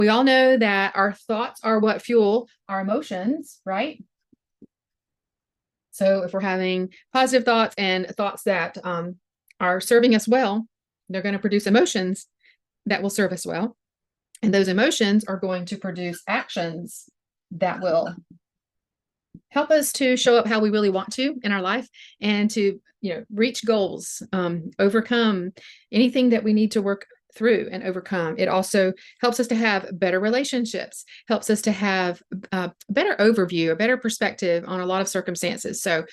We all know that our thoughts are what fuel our emotions, right? So if we're having positive thoughts and thoughts that are serving us well, they're going to produce emotions that will serve us well. And those emotions are going to produce actions that will help us to show up how we really want to in our life and to, reach goals, overcome anything that we need to work through and overcome. It also helps us to have better relationships, helps us to have a better overview, a better perspective on a lot of circumstances. So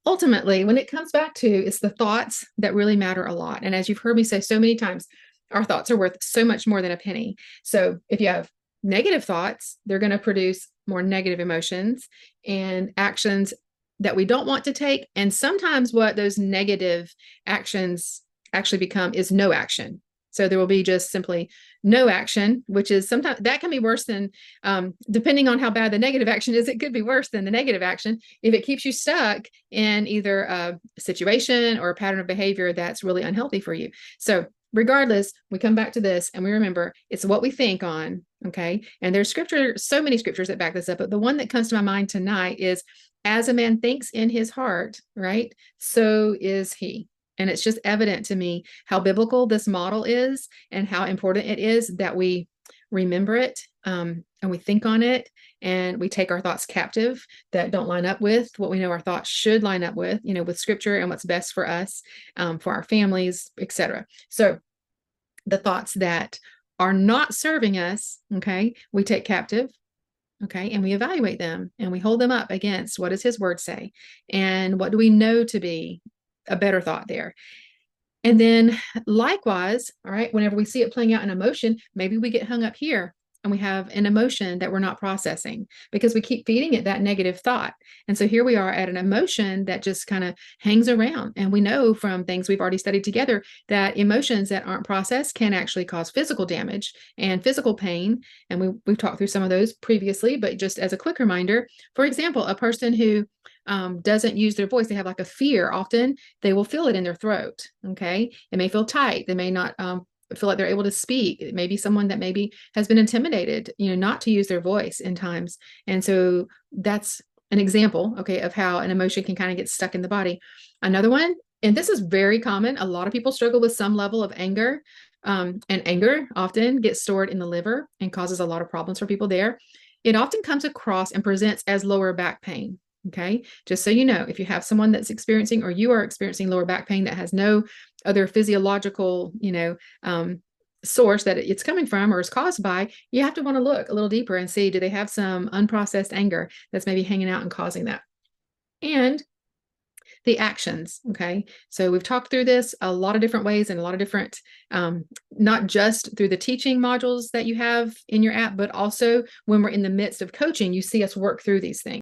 ultimately, when it comes back to, it's the thoughts that really matter a lot. And as you've heard me say so many times, our thoughts are worth so much more than a penny. So if you have negative thoughts, they're going to produce more negative emotions and actions that we don't want to take. And sometimes what those negative actions actually become is no action. So there will be just simply no action, which is sometimes that can be worse than, depending on how bad the negative action is, it could be worse than the negative action if it keeps you stuck in either a situation or a pattern of behavior that's really unhealthy for you. So regardless, we come back to this and we remember it's what we think on. Okay. And there's so many scriptures that back this up. But the one that comes to my mind tonight is, as a man thinks in his heart, right? So is he. And it's just evident to me how biblical this model is and how important it is that we remember it, and we think on it, and we take our thoughts captive that don't line up with what we know our thoughts should line up with, with scripture and what's best for us, for our families, etc. So the thoughts that are not serving us, okay, we take captive. Okay. And we evaluate them and we hold them up against what does his word say? And what do we know to be a better thought there? And then likewise, all right, whenever we see it playing out in emotion, maybe we get hung up here and we have an emotion that we're not processing because we keep feeding it that negative thought. And so here we are at an emotion that just kind of hangs around. And we know from things we've already studied together that emotions that aren't processed can actually cause physical damage and physical pain. And we've talked through some of those previously, but just as a quick reminder, for example, a person who doesn't use their voice, they have like a fear, often they will feel it in their throat. Okay. It may feel tight. They may not feel like they're able to speak. It may be someone that maybe has been intimidated, not to use their voice in times. And so that's an example, okay, of how an emotion can kind of get stuck in the body. Another one, and this is very common. A lot of people struggle with some level of anger, and anger often gets stored in the liver and causes a lot of problems for people there. It often comes across and presents as lower back pain. Okay. Just so you know, if you have someone that's experiencing or you are experiencing lower back pain that has no other physiological, source that it's coming from or is caused by, you have to want to look a little deeper and see, do they have some unprocessed anger that's maybe hanging out and causing that? And the actions. Okay. So we've talked through this a lot of different ways and a lot of different, not just through the teaching modules that you have in your app, but also when we're in the midst of coaching, you see us work through these things.